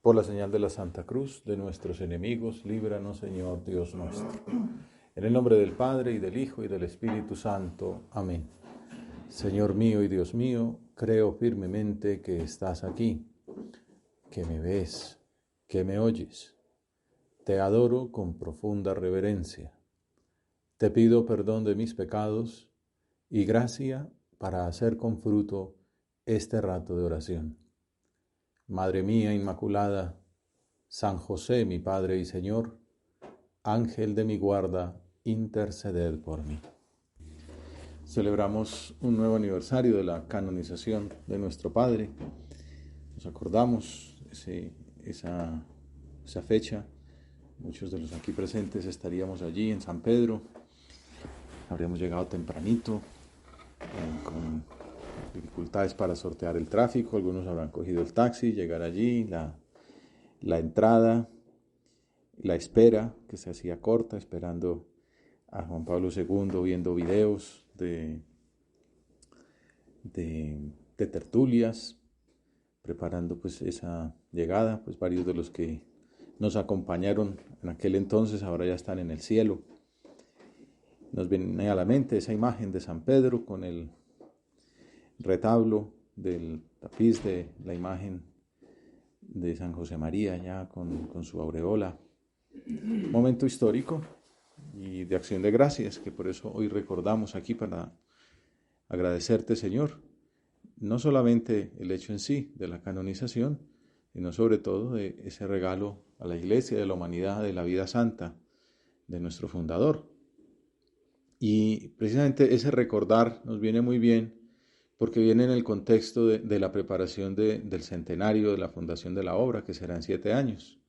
Por la señal de la Santa Cruz de nuestros enemigos, líbranos, Señor Dios nuestro. En el nombre del Padre, y del Hijo, y del Espíritu Santo. Amén. Señor mío y Dios mío, creo firmemente que estás aquí, que me ves, que me oyes. Te adoro con profunda reverencia. Te pido perdón de mis pecados y gracia para hacer con fruto este rato de oración. Madre mía Inmaculada, San José, mi Padre y Señor, Ángel de mi guarda, interceded por mí. Celebramos un nuevo aniversario de la canonización de nuestro Padre. Nos acordamos esa fecha. Muchos de los aquí presentes estaríamos allí en San Pedro. Habríamos llegado tempranito, con dificultades para sortear el tráfico. Algunos habrán cogido el taxi, llegar allí, la entrada, la espera que se hacía corta, esperando a Juan Pablo II, viendo videos de tertulias, preparando pues esa llegada. Pues varios de los que nos acompañaron en aquel entonces ahora ya están en el cielo. Nos viene a la mente esa imagen de San Pedro con el retablo del tapiz de la imagen de San José María ya con su aureola. Momento histórico y de acción de gracias que por eso hoy recordamos aquí para agradecerte, Señor, no solamente el hecho en sí de la canonización, sino sobre todo de ese regalo a la Iglesia, de la humanidad, de la vida santa de nuestro fundador. Y precisamente ese recordar nos viene muy bien porque viene en el contexto de la preparación del centenario de la fundación de la obra, que será en 7 años.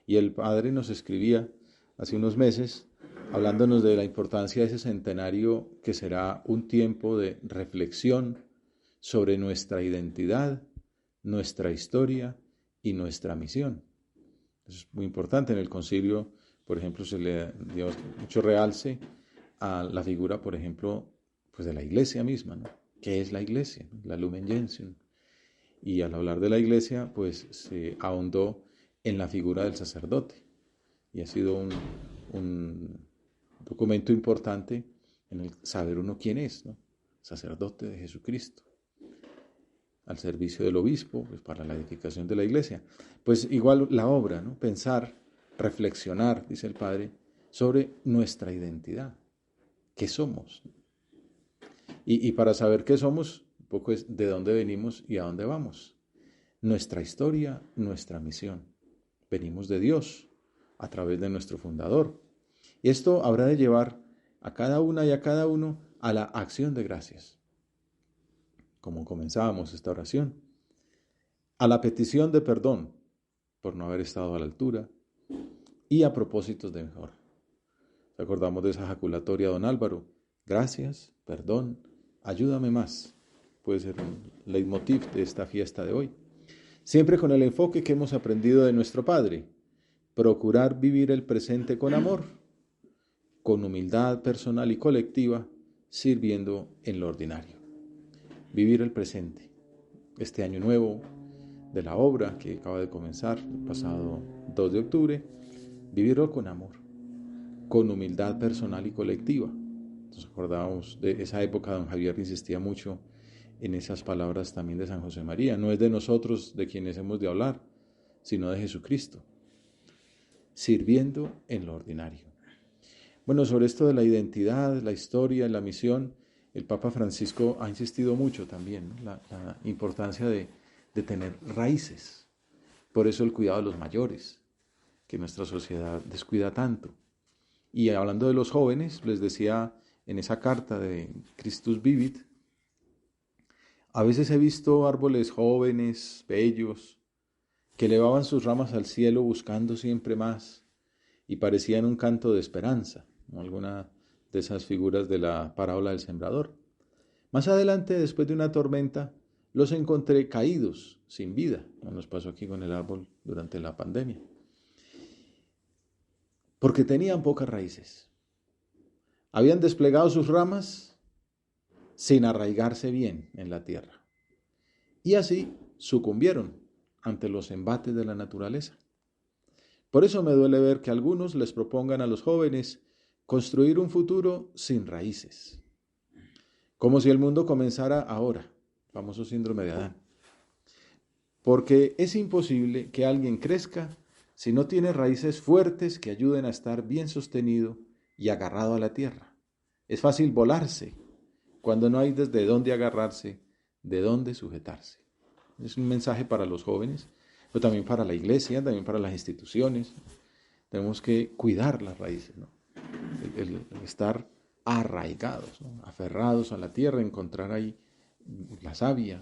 Y el Padre nos escribía hace unos meses, hablándonos de la importancia de ese centenario, que será un tiempo de reflexión sobre nuestra identidad, nuestra historia y nuestra misión. Eso es muy importante. En el concilio, por ejemplo, se le dio mucho realce a la figura, por ejemplo, pues de la Iglesia misma, ¿no? ¿Qué es la Iglesia? La Lumen Gentium. Y al hablar de la Iglesia, pues se ahondó en la figura del sacerdote. Y ha sido un documento importante en el saber uno quién es, ¿no? Sacerdote de Jesucristo, al servicio del obispo, pues para la edificación de la Iglesia. Pues igual la obra, ¿no? Pensar, reflexionar, dice el Padre, sobre nuestra identidad. ¿Qué somos? Y para saber qué somos, un poco es de dónde venimos y a dónde vamos. Nuestra historia, nuestra misión. Venimos de Dios a través de nuestro fundador. Y esto habrá de llevar a cada una y a cada uno a la acción de gracias. Como comenzábamos esta oración. A la petición de perdón por no haber estado a la altura y a propósitos de mejora. Recordamos de esa jaculatoria a don Álvaro. Gracias, perdón, ayúdame más. Puede ser un leitmotiv de esta fiesta de hoy. Siempre con el enfoque que hemos aprendido de nuestro Padre. Procurar vivir el presente con amor, con humildad personal y colectiva, sirviendo en lo ordinario. Vivir el presente. Este año nuevo de la obra que acaba de comenzar el pasado 2 de octubre, vivirlo con amor, con humildad personal y colectiva. Nos acordábamos de esa época, don Javier insistía mucho en esas palabras también de San José María. No es de nosotros de quienes hemos de hablar, sino de Jesucristo. Sirviendo en lo ordinario. Bueno, sobre esto de la identidad, la historia, la misión, el Papa Francisco ha insistido mucho también, ¿no? La importancia de tener raíces. Por eso el cuidado de los mayores, que nuestra sociedad descuida tanto. Y hablando de los jóvenes, les decía en esa carta de Christus Vivit, a veces he visto árboles jóvenes, bellos, que elevaban sus ramas al cielo buscando siempre más y parecían un canto de esperanza, ¿no? Alguna de esas figuras de la parábola del sembrador. Más adelante, después de una tormenta, los encontré caídos, sin vida, como nos pasó aquí con el árbol durante la pandemia, porque tenían pocas raíces. Habían desplegado sus ramas sin arraigarse bien en la tierra. Y así sucumbieron ante los embates de la naturaleza. Por eso me duele ver que algunos les propongan a los jóvenes construir un futuro sin raíces, como si el mundo comenzara ahora, famoso síndrome de Adán. Porque es imposible que alguien crezca si no tiene raíces fuertes que ayuden a estar bien sostenido y agarrado a la tierra. Es fácil volarse cuando no hay desde dónde agarrarse, de dónde sujetarse. Es un mensaje para los jóvenes, pero también para la iglesia, también para las instituciones. Tenemos que cuidar las raíces, ¿no? El estar arraigados, ¿no? Aferrados a la tierra, encontrar ahí la savia,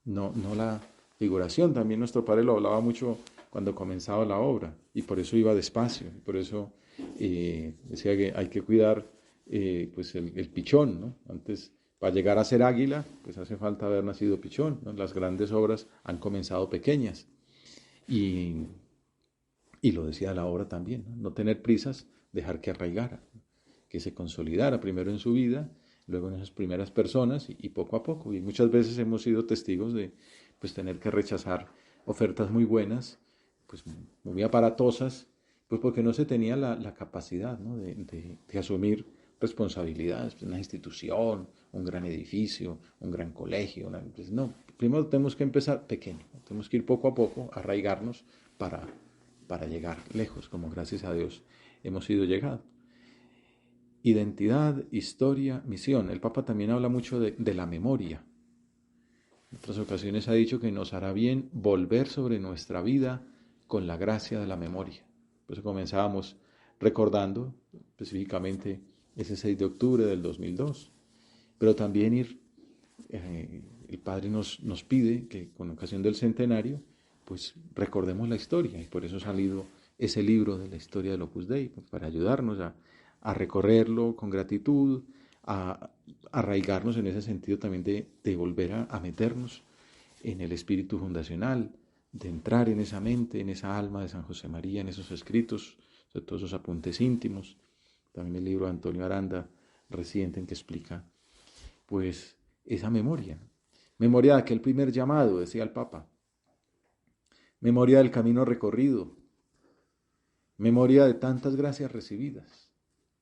no la figuración. También nuestro padre lo hablaba mucho cuando comenzaba la obra, y por eso iba despacio, y por eso decía que hay que cuidar pues el pichón, ¿no? Antes, para llegar a ser águila, pues hace falta haber nacido pichón, ¿no? Las grandes obras han comenzado pequeñas, y lo decía la obra también, ¿no? No tener prisas, dejar que arraigara, que se consolidara primero en su vida, luego en esas primeras personas y poco a poco. Y muchas veces hemos sido testigos de pues tener que rechazar ofertas muy buenas, pues muy aparatosas, pues porque no se tenía la capacidad, ¿no? de asumir responsabilidades, una institución, un gran edificio, un gran colegio. Pues no, primero tenemos que empezar pequeño, tenemos que ir poco a poco, arraigarnos para llegar lejos, como gracias a Dios hemos ido llegando. Identidad, historia, misión. El Papa también habla mucho de la memoria. En otras ocasiones ha dicho que nos hará bien volver sobre nuestra vida con la gracia de la memoria. Por eso comenzábamos recordando específicamente ese 6 de octubre del 2002. Pero también el Padre nos pide que con ocasión del centenario, pues recordemos la historia. Y por eso ha salido ese libro de la historia del Opus Dei, pues, para ayudarnos a recorrerlo con gratitud, a arraigarnos en ese sentido también de volver a meternos en el espíritu fundacional, de entrar en esa mente, en esa alma de San José María, en esos escritos, sobre todos esos apuntes íntimos. También el libro de Antonio Aranda, reciente, en que explica pues esa memoria. Memoria de aquel primer llamado, decía el Papa. Memoria del camino recorrido. Memoria de tantas gracias recibidas.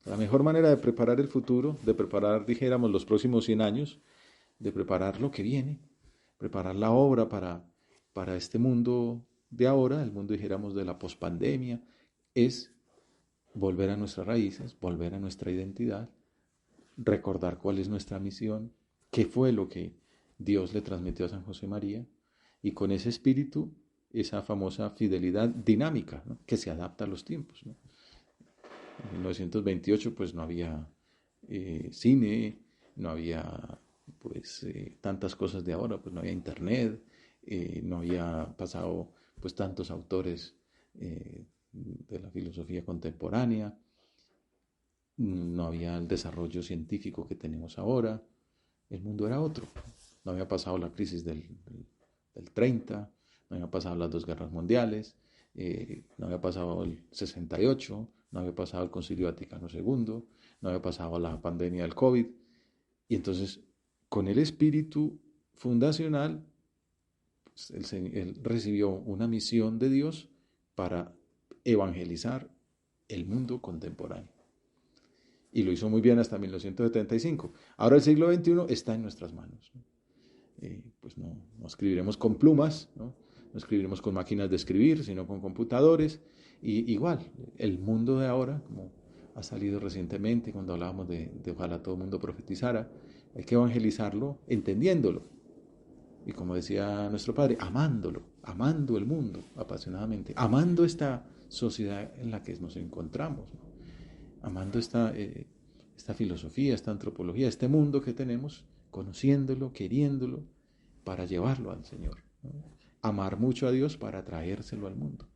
La mejor manera de preparar el futuro, de preparar, dijéramos, los próximos 100 años, de preparar lo que viene, preparar la obra para este mundo de ahora, el mundo, dijéramos, de la pospandemia, es volver a nuestras raíces, volver a nuestra identidad, recordar cuál es nuestra misión, qué fue lo que Dios le transmitió a San José María, y con ese espíritu, esa famosa fidelidad dinámica, ¿no? Que se adapta a los tiempos, ¿no? En 1928 pues no había cine, no había pues tantas cosas de ahora, pues no había internet, no había pasado pues tantos autores de la filosofía contemporánea, no había el desarrollo científico que tenemos ahora, el mundo era otro, no había pasado la crisis del 30, no había pasado las 2 guerras mundiales, no había pasado el 68, no había pasado el Concilio Vaticano II, no había pasado la pandemia del COVID. Y entonces, con el espíritu fundacional, pues, él recibió una misión de Dios para evangelizar el mundo contemporáneo. Y lo hizo muy bien hasta 1975. Ahora el siglo XXI está en nuestras manos. Pues no escribiremos con plumas, ¿no? No escribiremos con máquinas de escribir, sino con computadores. Y igual, el mundo de ahora, como ha salido recientemente cuando hablábamos de ojalá todo el mundo profetizara, hay que evangelizarlo entendiéndolo. Y como decía nuestro padre, amándolo, amando el mundo apasionadamente, amando esta sociedad en la que nos encontramos, ¿no? Amando esta filosofía, esta antropología, este mundo que tenemos, conociéndolo, queriéndolo, para llevarlo al Señor, ¿no? Amar mucho a Dios para traérselo al mundo.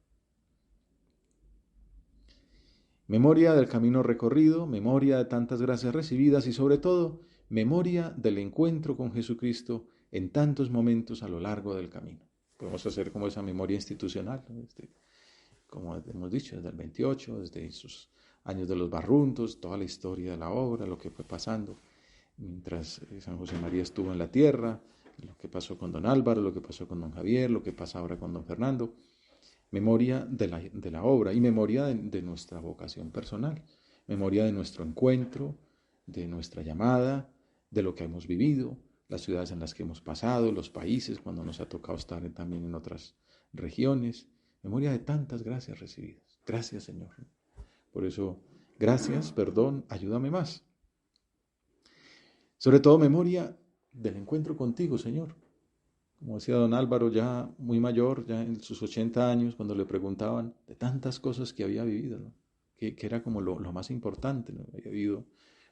Memoria del camino recorrido, memoria de tantas gracias recibidas y sobre todo, memoria del encuentro con Jesucristo en tantos momentos a lo largo del camino. Podemos hacer como esa memoria institucional, ¿no? Como hemos dicho, desde el 28, desde esos años de los barruntos, toda la historia de la obra, lo que fue pasando mientras San José María estuvo en la tierra, lo que pasó con don Álvaro, lo que pasó con don Javier, lo que pasa ahora con don Fernando. Memoria de la obra y memoria de nuestra vocación personal, memoria de nuestro encuentro, de nuestra llamada, de lo que hemos vivido, las ciudades en las que hemos pasado, los países cuando nos ha tocado estar también en otras regiones, memoria de tantas gracias recibidas. Gracias, Señor. Por eso, gracias, perdón, ayúdame más. Sobre todo memoria del encuentro contigo, Señor. Como decía don Álvaro, ya muy mayor, ya en sus 80 años, cuando le preguntaban de tantas cosas que había vivido, ¿no? que era como lo más importante, ¿no? Había vivido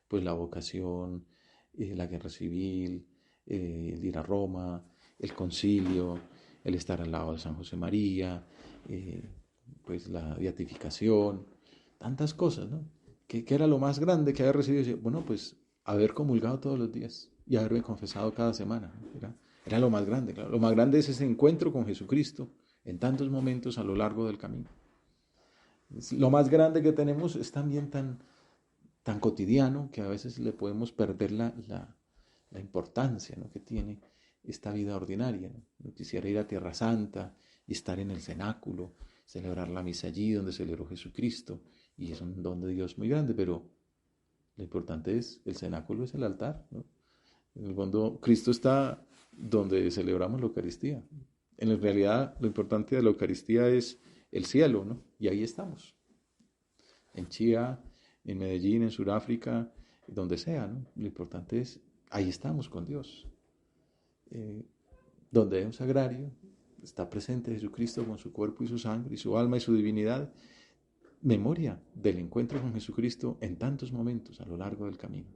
pues la vocación, la guerra civil, el ir a Roma, el concilio, el estar al lado de San José María, pues la beatificación, tantas cosas, ¿no? ¿Qué era lo más grande que había recibido? Bueno, pues haber comulgado todos los días y haberme confesado cada semana, ¿no? Era lo más grande, claro. Lo más grande es ese encuentro con Jesucristo en tantos momentos a lo largo del camino. Lo más grande que tenemos es también tan cotidiano que a veces le podemos perder la importancia, ¿no? que tiene esta vida ordinaria, ¿no? Yo quisiera ir a Tierra Santa y estar en el cenáculo, celebrar la misa allí donde celebró Jesucristo, y es un don de Dios muy grande, pero lo importante es, el cenáculo es el altar, ¿no? En el fondo, Cristo está donde celebramos la Eucaristía. En realidad, lo importante de la Eucaristía es el cielo, ¿no? Y ahí estamos. En Chía, en Medellín, en Sudáfrica, donde sea, ¿no? Lo importante es, ahí estamos con Dios. Donde hay un sagrario, está presente Jesucristo con su cuerpo y su sangre, y su alma y su divinidad. Memoria del encuentro con Jesucristo en tantos momentos a lo largo del camino.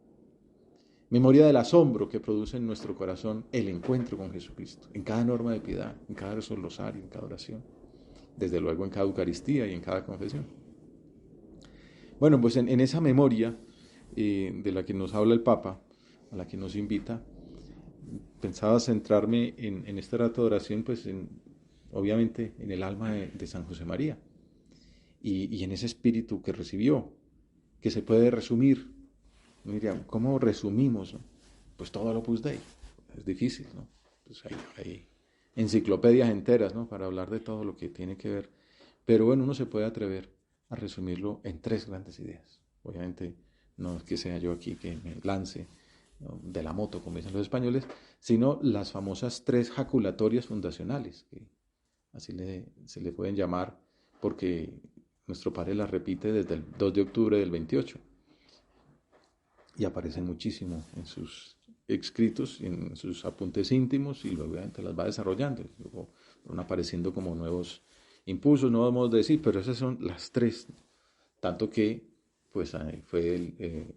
Memoria del asombro que produce en nuestro corazón el encuentro con Jesucristo, en cada norma de piedad, en cada rosario, en cada oración, desde luego en cada Eucaristía y en cada confesión. Bueno, pues en esa memoria de la que nos habla el Papa, a la que nos invita, pensaba centrarme en este rato de oración, pues obviamente en el alma de San José María y en ese espíritu que recibió, que se puede resumir. Miriam, ¿cómo resumimos, no? Pues todo el Opus Dei. Es difícil, ¿no? Pues hay enciclopedias enteras, ¿no? Para hablar de todo lo que tiene que ver. Pero bueno, uno se puede atrever a resumirlo en 3 grandes ideas. Obviamente no es que sea yo aquí que me lance, ¿no?, de la moto, como dicen los españoles, sino las famosas 3 jaculatorias fundacionales, que así se le pueden llamar porque nuestro padre las repite desde el 2 de octubre del 28. Y aparecen muchísimo en sus escritos, en sus apuntes íntimos, y luego obviamente las va desarrollando. Luego van apareciendo como nuevos impulsos, nuevos modos de decir, pero esas son las 3. Tanto que, pues,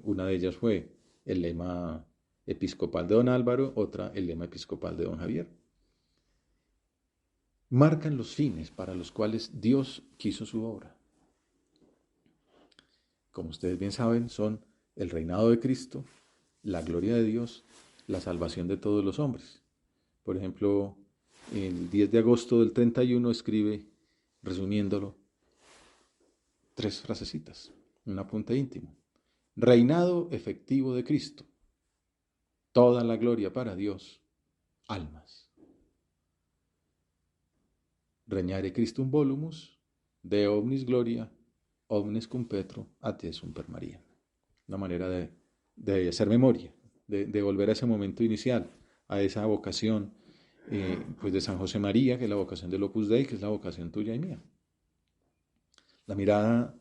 una de ellas fue el lema episcopal de don Álvaro, otra el lema episcopal de don Javier. Marcan los fines para los cuales Dios quiso su obra. Como ustedes bien saben, son el reinado de Cristo, la gloria de Dios, la salvación de todos los hombres. Por ejemplo, el 10 de agosto del 31 escribe, resumiéndolo, 3 frasecitas, un apunte íntimo. Reinado efectivo de Cristo, toda la gloria para Dios, almas. Regnare Christum volumus, de omnis gloria, omnes cum Petro, ad te per María. Una manera de hacer memoria, de volver a ese momento inicial, a esa vocación pues de San José María, que es la vocación del Opus Dei, que es la vocación tuya y mía. La mirada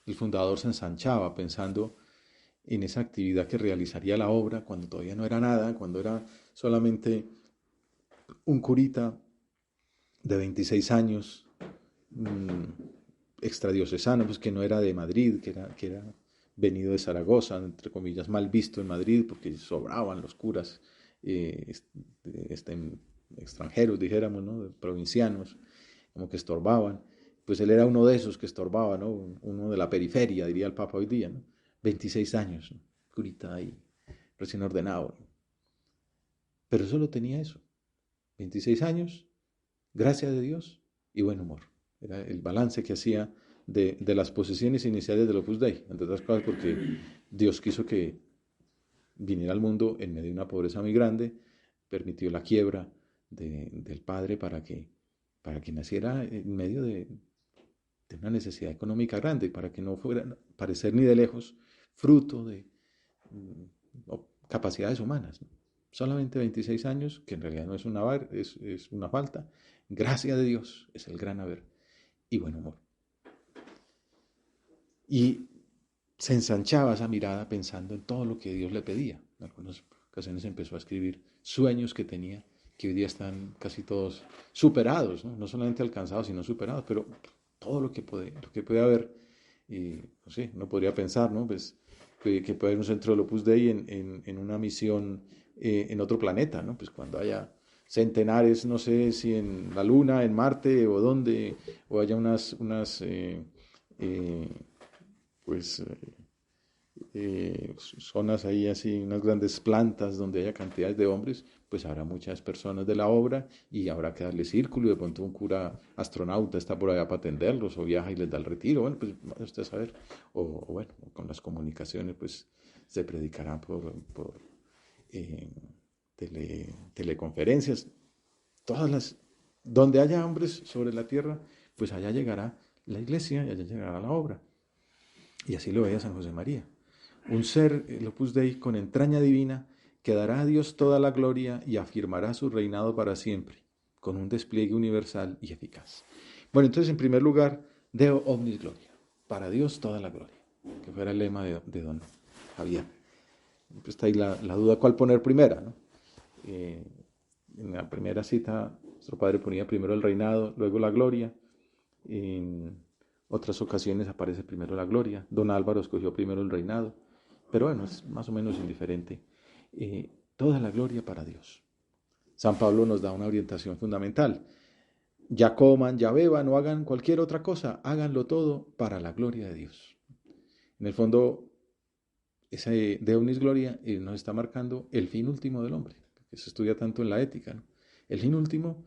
del fundador se ensanchaba pensando en esa actividad que realizaría la obra cuando todavía no era nada, cuando era solamente un curita de 26 años, extradiocesano, pues que no era de Madrid, que era venido de Zaragoza, entre comillas, mal visto en Madrid, porque sobraban los curas extranjeros, dijéramos, ¿no?, provincianos, como que estorbaban. Pues él era uno de esos que estorbaba, ¿no?, uno de la periferia, diría el Papa hoy día, ¿no? 26 años, ¿no?, curita ahí, recién ordenado, ¿no? Pero solo tenía eso, 26 años, gracia de Dios y buen humor. Era el balance que hacía de las posesiones iniciales del Opus Dei, entre otras cosas porque Dios quiso que viniera al mundo en medio de una pobreza muy grande, permitió la quiebra del padre para que naciera en medio de una necesidad económica grande, para que no fuera a parecer ni de lejos fruto de capacidades humanas, ¿no? Solamente 26 años, que en realidad no es es una falta. Gracia de Dios es el gran haber y buen humor. Y se ensanchaba esa mirada pensando en todo lo que Dios le pedía. En algunas ocasiones empezó a escribir sueños que tenía, que hoy día están casi todos superados, ¿no? No solamente alcanzados, sino superados, pero todo lo que puede haber, y no sé, uno podría pensar, ¿no? Pues que puede haber un centro del Opus Dei en una misión en otro planeta, ¿no? Pues cuando haya centenares, no sé si en la Luna, en Marte o dónde, o haya unas pues zonas ahí así, unas grandes plantas donde haya cantidades de hombres, pues habrá muchas personas de la obra y habrá que darle círculo y de pronto un cura astronauta está por allá para atenderlos o viaja y les da el retiro. Bueno, pues vaya usted a saber. O bueno, con las comunicaciones pues se predicará por eh, teleconferencias. Todas las, donde haya hombres sobre la tierra, pues allá llegará la iglesia y allá llegará la obra. Y así lo veía San José María. Un ser, el Opus Dei, con entraña divina, que dará a Dios toda la gloria y afirmará su reinado para siempre, con un despliegue universal y eficaz. Bueno, entonces, en primer lugar, Deo omnis gloria, para Dios toda la gloria, que fuera el lema de don Javier. Está ahí la duda cuál poner primera, ¿no? En la primera cita, nuestro padre ponía primero el reinado, luego la gloria. En otras ocasiones aparece primero la gloria. Don Álvaro escogió primero el reinado. Pero bueno, es más o menos indiferente. Toda la gloria para Dios. San Pablo nos da una orientación fundamental. Ya coman, ya beban o hagan cualquier otra cosa, háganlo todo para la gloria de Dios. En el fondo, ese de Unis Gloria nos está marcando el fin último del hombre, que se estudia tanto en la ética, ¿no? El fin último,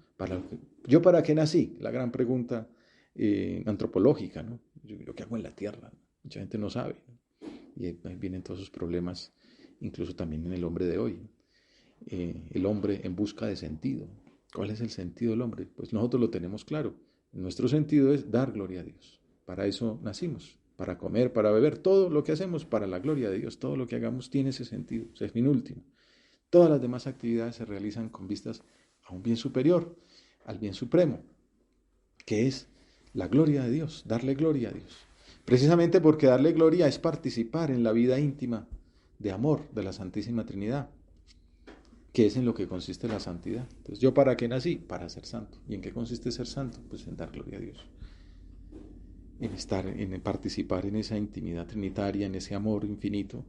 ¿yo para qué nací? La gran pregunta antropológica, ¿no? ¿Yo qué hago en la tierra? Mucha gente no sabe, ¿no? Y ahí vienen todos esos problemas, incluso también en el hombre de hoy. El hombre en busca de sentido. ¿Cuál es el sentido del hombre? Pues nosotros lo tenemos claro. Nuestro sentido es dar gloria a Dios. Para eso nacimos, para comer, para beber, todo lo que hacemos para la gloria de Dios, todo lo que hagamos tiene ese sentido, ese fin último. Todas las demás actividades se realizan con vistas a un bien superior, al bien supremo, que es la gloria de Dios, darle gloria a Dios. Precisamente porque darle gloria es participar en la vida íntima de amor de la Santísima Trinidad, que es en lo que consiste la santidad. Entonces, ¿yo para qué nací? Para ser santo. ¿Y en qué consiste ser santo? Pues en dar gloria a Dios. En participar en esa intimidad trinitaria, en ese amor infinito,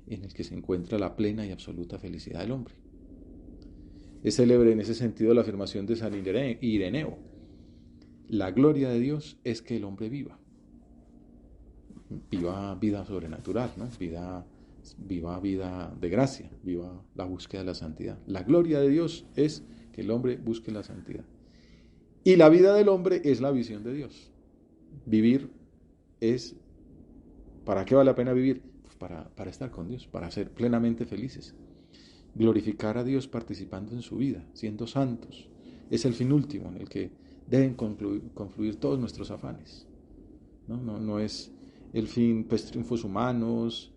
en el que se encuentra la plena y absoluta felicidad del hombre. Es célebre en ese sentido la afirmación de San Ireneo. La gloria de Dios es que el hombre viva vida sobrenatural, ¿no? Viva vida de gracia, viva la búsqueda de la santidad. La gloria de Dios es que el hombre busque la santidad. Y la vida del hombre es la visión de Dios. Vivir es, ¿para qué vale la pena vivir? Pues para estar con Dios, para ser plenamente felices. Glorificar a Dios participando en su vida, siendo santos. Es el fin último en el que deben confluir todos nuestros afanes. No es el fin, pues triunfos humanos,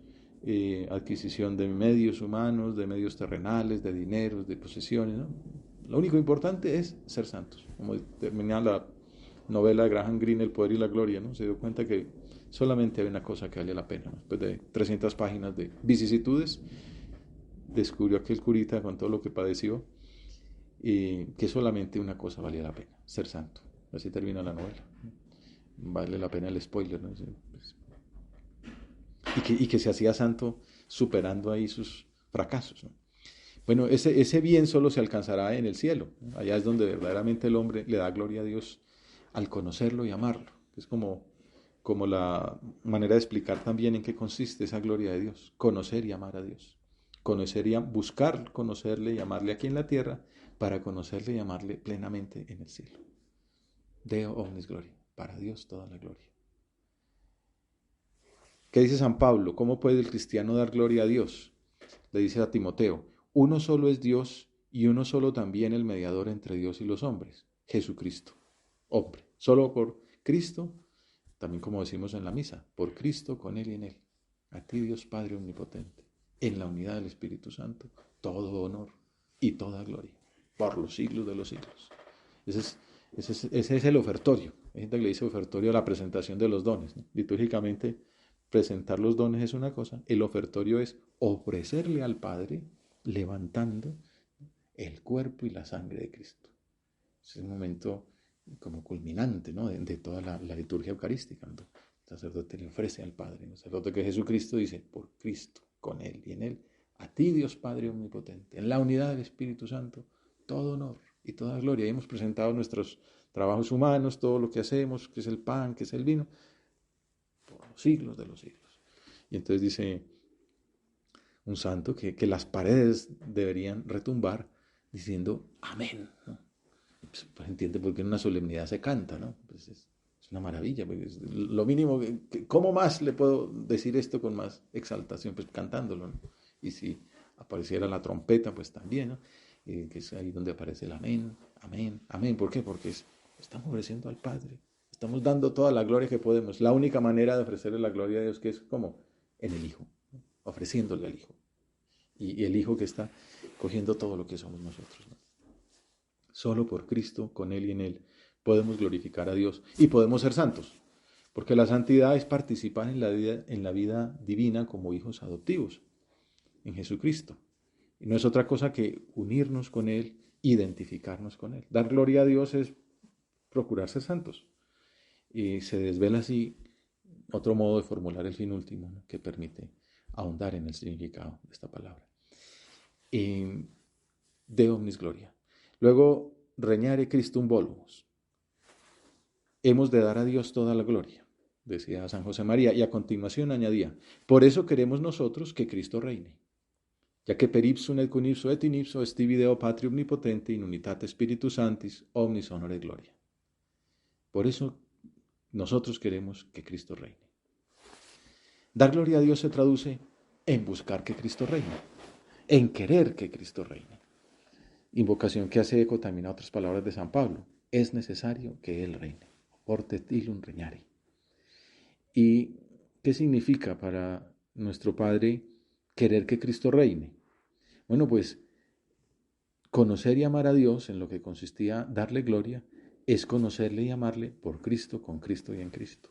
adquisición de medios humanos, de medios terrenales, de dineros, de posesiones, ¿no? Lo único importante es ser santos. Como termina la novela de Graham Greene, El poder y la gloria, ¿no? Se dio cuenta que solamente había una cosa que valía la pena, ¿no? Después de 300 páginas de vicisitudes, descubrió aquel curita con todo lo que padeció, que solamente una cosa valía la pena, ser santo. Así termina la novela. Vale la pena el spoiler, ¿no? Y que se hacía santo superando ahí sus fracasos, ¿no? Bueno, ese bien solo se alcanzará en el cielo, ¿no? Allá es donde verdaderamente el hombre le da gloria a Dios al conocerlo y amarlo. Es como la manera de explicar también en qué consiste esa gloria de Dios, conocer y amar a Dios. Buscar conocerle y amarle aquí en la tierra para conocerle y amarle plenamente en el cielo. Deo omnis gloria, para Dios toda la gloria. ¿Qué dice San Pablo? ¿Cómo puede el cristiano dar gloria a Dios? Le dice a Timoteo, uno solo es Dios y uno solo también el mediador entre Dios y los hombres, Jesucristo, hombre. Solo por Cristo, también como decimos en la misa, por Cristo, con Él y en Él. A ti, Dios Padre Omnipotente, en la unidad del Espíritu Santo, todo honor y toda gloria, por los siglos de los siglos. Ese es el ofertorio. Hay gente que le dice ofertorio a la presentación de los dones, ¿no? Litúrgicamente, presentar los dones es una cosa, el ofertorio es ofrecerle al Padre, levantando el cuerpo y la sangre de Cristo. Es el momento como culminante, ¿no? de toda la liturgia eucarística, ¿no? El sacerdote le ofrece al Padre, el sacerdote que Jesucristo dice, por Cristo, con Él y en Él, a ti Dios Padre Omnipotente, en la unidad del Espíritu Santo, todo honor y toda gloria. Y hemos presentado nuestros trabajos humanos, todo lo que hacemos, que es el pan, que es el vino, por los siglos de los siglos. Y entonces dice un santo que las paredes deberían retumbar diciendo amén, ¿no? Pues entiende por qué en una solemnidad se canta, ¿no? Pues es una maravilla, pues lo mínimo, ¿cómo más le puedo decir esto con más exaltación? Pues cantándolo, ¿no? Y si apareciera la trompeta, pues también, ¿no? Que es ahí donde aparece el amén, amén, amén. ¿Por qué? Porque estamos ofreciendo al Padre, estamos dando toda la gloria que podemos. La única manera de ofrecerle la gloria a Dios, que es como en el Hijo, ¿no? Ofreciéndole al Hijo. Y el Hijo que está cogiendo todo lo que somos nosotros, ¿no? Solo por Cristo, con Él y en Él, podemos glorificar a Dios y podemos ser santos, porque la santidad es participar en la vida divina como hijos adoptivos en Jesucristo. Y no es otra cosa que unirnos con Él, identificarnos con Él. Dar gloria a Dios es procurar ser santos. Y se desvela así otro modo de formular el fin último, ¿no? Que permite ahondar en el significado de esta palabra. De omnis gloria. Luego, reñare Christum volumus. Hemos de dar a Dios toda la gloria, decía San José María, y a continuación añadía, por eso queremos nosotros que Cristo reine, ya que per ipsum et cum ipso et in ipso estibi Deo Patri omnipotente in unitate Spiritus Sanctis omnis honore gloria. Por eso nosotros queremos que Cristo reine. Dar gloria a Dios se traduce en buscar que Cristo reine, en querer que Cristo reine. Invocación que hace eco también a otras palabras de San Pablo. Es necesario que Él reine. Ortet illum regnare. ¿Y qué significa para nuestro Padre querer que Cristo reine? Bueno, pues conocer y amar a Dios, en lo que consistía darle gloria, es conocerle y amarle por Cristo, con Cristo y en Cristo.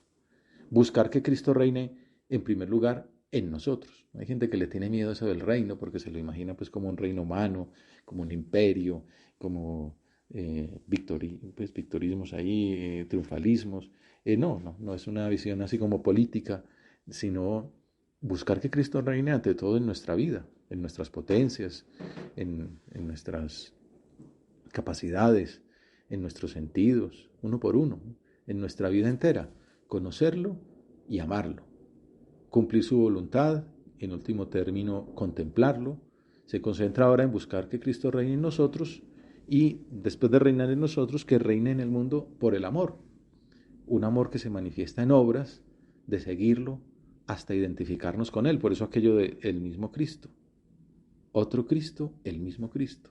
Buscar que Cristo reine, en primer lugar, en nosotros. Hay gente que le tiene miedo a eso del reino porque se lo imagina pues como un reino humano, como un imperio, como victorismos ahí, triunfalismos. No es una visión así como política, sino buscar que Cristo reine ante todo en nuestra vida, en nuestras potencias, en nuestras capacidades, en nuestros sentidos, uno por uno, en nuestra vida entera, conocerlo y amarlo. Cumplir su voluntad, en último término, contemplarlo. Se concentra ahora en buscar que Cristo reine en nosotros y, después de reinar en nosotros, que reine en el mundo por el amor. Un amor que se manifiesta en obras, de seguirlo hasta identificarnos con Él. Por eso aquello de el mismo Cristo. Otro Cristo, el mismo Cristo.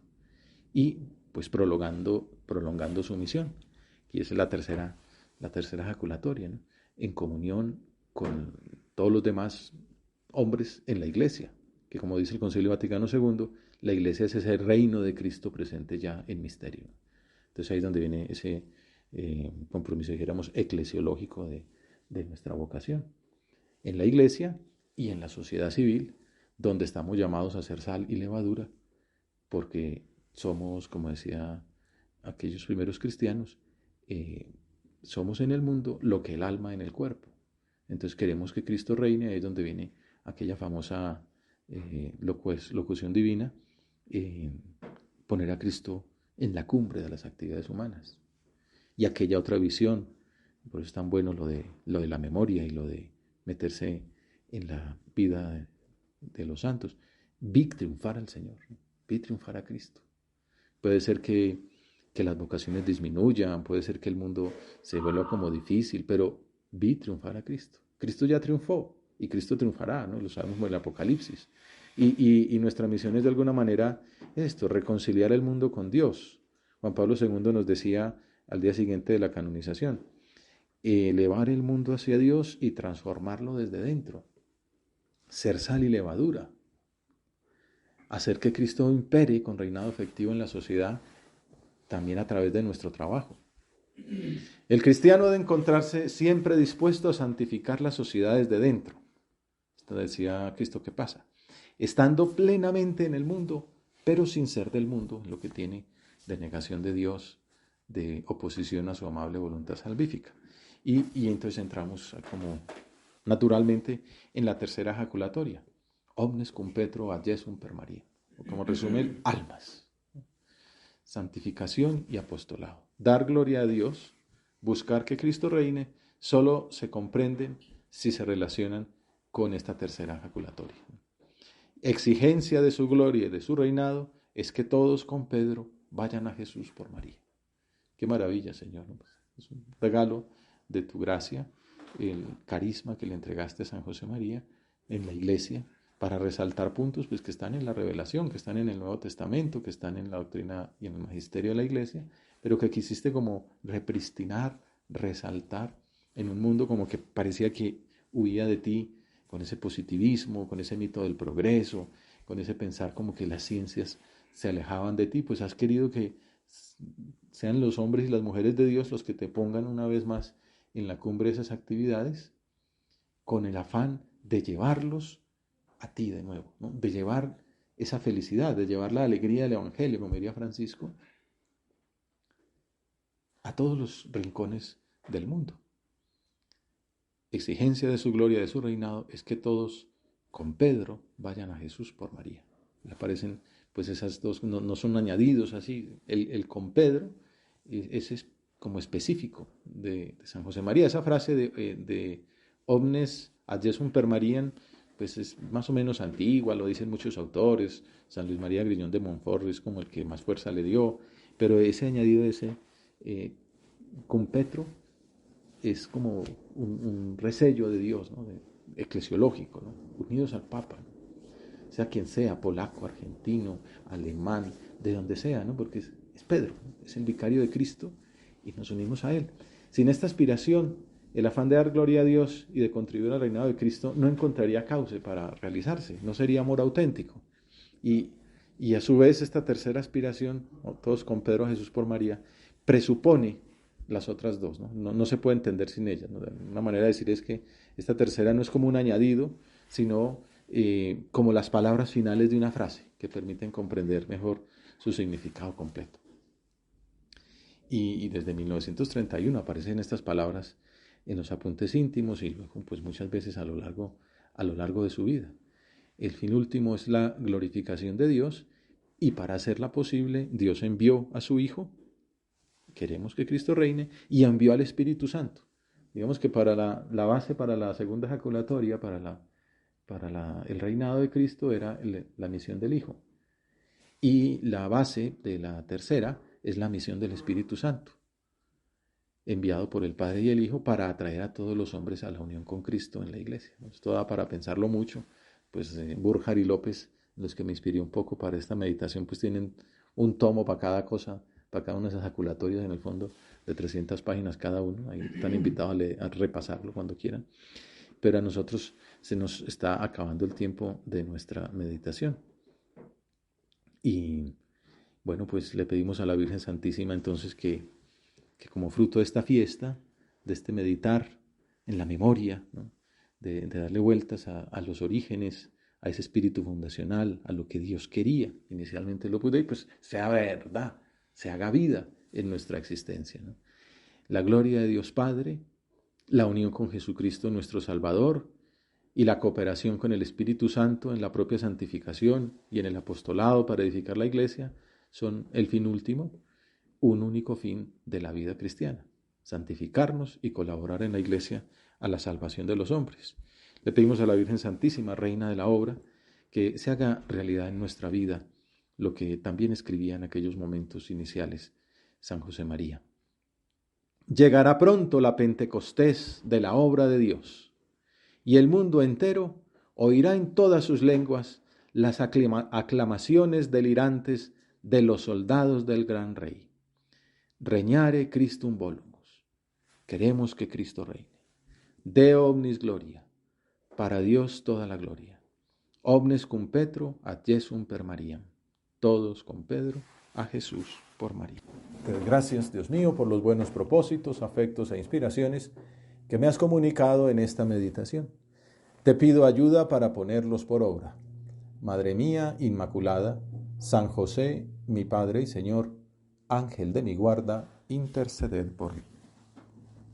Y pues prolongando su misión. Y esa es la tercera ejaculatoria, ¿no? En comunión con todos los demás hombres en la Iglesia, que como dice el Concilio Vaticano II, la Iglesia es ese reino de Cristo presente ya en misterio. Entonces ahí es donde viene ese compromiso, dijéramos, eclesiológico de nuestra vocación. En la Iglesia y en la sociedad civil, donde estamos llamados a ser sal y levadura, porque somos, como decía aquellos primeros cristianos, somos en el mundo lo que el alma en el cuerpo. Entonces queremos que Cristo reine, ahí es donde viene aquella famosa locución divina, poner a Cristo en la cumbre de las actividades humanas. Y aquella otra visión, por eso es tan bueno lo de la memoria y lo de meterse en la vida de los santos. Vi triunfar al Señor, vi triunfar a Cristo. Puede ser que las vocaciones disminuyan, puede ser que el mundo se vuelva como difícil, pero vi triunfar a Cristo. Cristo ya triunfó y Cristo triunfará, ¿no? Lo sabemos en el Apocalipsis. Y nuestra misión es de alguna manera esto, reconciliar el mundo con Dios. Juan Pablo II nos decía al día siguiente de la canonización, elevar el mundo hacia Dios y transformarlo desde dentro, ser sal y levadura, hacer que Cristo impere con reinado efectivo en la sociedad, también a través de nuestro trabajo. El cristiano debe encontrarse siempre dispuesto a santificar la sociedad desde dentro. Esto decía Cristo, ¿qué pasa? Estando plenamente en el mundo, pero sin ser del mundo, en lo que tiene de negación de Dios, de oposición a su amable voluntad salvífica. Y entonces entramos como naturalmente en la tercera ejaculatoria. Omnes cum Petro ad Jesum per María. O como resumen, almas. Santificación y apostolado. Dar gloria a Dios, buscar que Cristo reine, solo se comprenden si se relacionan con esta tercera ejaculatoria. Exigencia de su gloria y de su reinado es que todos con Pedro vayan a Jesús por María. Qué maravilla, Señor. Es un regalo de tu gracia, el carisma que le entregaste a San José María en la iglesia para resaltar puntos pues, que están en la revelación, que están en el Nuevo Testamento, que están en la doctrina y en el magisterio de la iglesia, pero que quisiste como repristinar, resaltar en un mundo como que parecía que huía de ti con ese positivismo, con ese mito del progreso, con ese pensar como que las ciencias se alejaban de ti, pues has querido que sean los hombres y las mujeres de Dios los que te pongan una vez más en la cumbre de esas actividades, con el afán de llevarlos a ti de nuevo, ¿no? De llevar esa felicidad, de llevar la alegría del Evangelio, como diría Francisco, a todos los rincones del mundo. Exigencia de su gloria, de su reinado, es que todos con Pedro vayan a Jesús por María. Le aparecen pues esas dos, no son añadidos así, el con Pedro, ese es como específico de San José María. Esa frase de omnes ad Jesum per Mariam, pues es más o menos antigua, lo dicen muchos autores. San Luis María Griñón de Montfort es como el que más fuerza le dio, pero ese añadido, ese con Petro, es como un resello de Dios, ¿no? Eclesiológico, ¿no? Unidos al Papa, ¿no? Sea quien sea, polaco, argentino, alemán, de donde sea, ¿no? Porque es Pedro, ¿no? Es el vicario de Cristo y nos unimos a él. Sin esta aspiración, el afán de dar gloria a Dios y de contribuir al reinado de Cristo no encontraría cauce para realizarse, no sería amor auténtico. Y a su vez esta tercera aspiración, ¿no? Todos con Pedro, Jesús por María, presupone las otras dos, ¿no? No se puede entender sin ellas, ¿no? Una manera de decir es que esta tercera no es como un añadido, sino como las palabras finales de una frase que permiten comprender mejor su significado completo. Y desde 1931 aparecen estas palabras en los apuntes íntimos y luego pues muchas veces a lo largo de su vida. El fin último es la glorificación de Dios y para hacerla posible Dios envió a su Hijo, queremos que Cristo reine, y envió al Espíritu Santo. Digamos que para la base, para la segunda ejaculatoria, para el reinado de Cristo era la misión del Hijo. Y la base de la tercera es la misión del Espíritu Santo, enviado por el Padre y el Hijo para atraer a todos los hombres a la unión con Cristo en la iglesia. Esto da para pensarlo mucho. Pues Burjar y López, los que me inspiré un poco para esta meditación, pues tienen un tomo para cada cosa, para cada una de esas ejaculatorias, en el fondo, de 300 páginas cada uno. Ahí están invitados a repasarlo cuando quieran. Pero a nosotros se nos está acabando el tiempo de nuestra meditación. Y bueno, pues le pedimos a la Virgen Santísima entonces que como fruto de esta fiesta, de este meditar en la memoria, ¿no? de darle vueltas a los orígenes, a ese espíritu fundacional, a lo que Dios quería inicialmente lo pudo, y pues sea verdad, se haga vida en nuestra existencia, ¿no? La gloria de Dios Padre, la unión con Jesucristo nuestro Salvador y la cooperación con el Espíritu Santo en la propia santificación y en el apostolado para edificar la iglesia son el fin último, un único fin de la vida cristiana: santificarnos y colaborar en la iglesia a la salvación de los hombres. Le pedimos a la Virgen Santísima, Reina de la Obra, que se haga realidad en nuestra vida lo que también escribía en aquellos momentos iniciales San José María. Llegará pronto la Pentecostés de la obra de Dios, y el mundo entero oirá en todas sus lenguas las aclamaciones delirantes de los soldados del gran rey. Regnare Christum volumus. Queremos que Cristo reine. Deo omnis gloria. Para Dios toda la gloria. Omnes cum Petro ad Jesum per Mariam. Todos con Pedro a Jesús por María. Gracias, Dios mío, por los buenos propósitos, afectos e inspiraciones que me has comunicado en esta meditación. Te pido ayuda para ponerlos por obra. Madre mía Inmaculada, San José, mi Padre y Señor, Ángel de mi guarda, interceded por mí.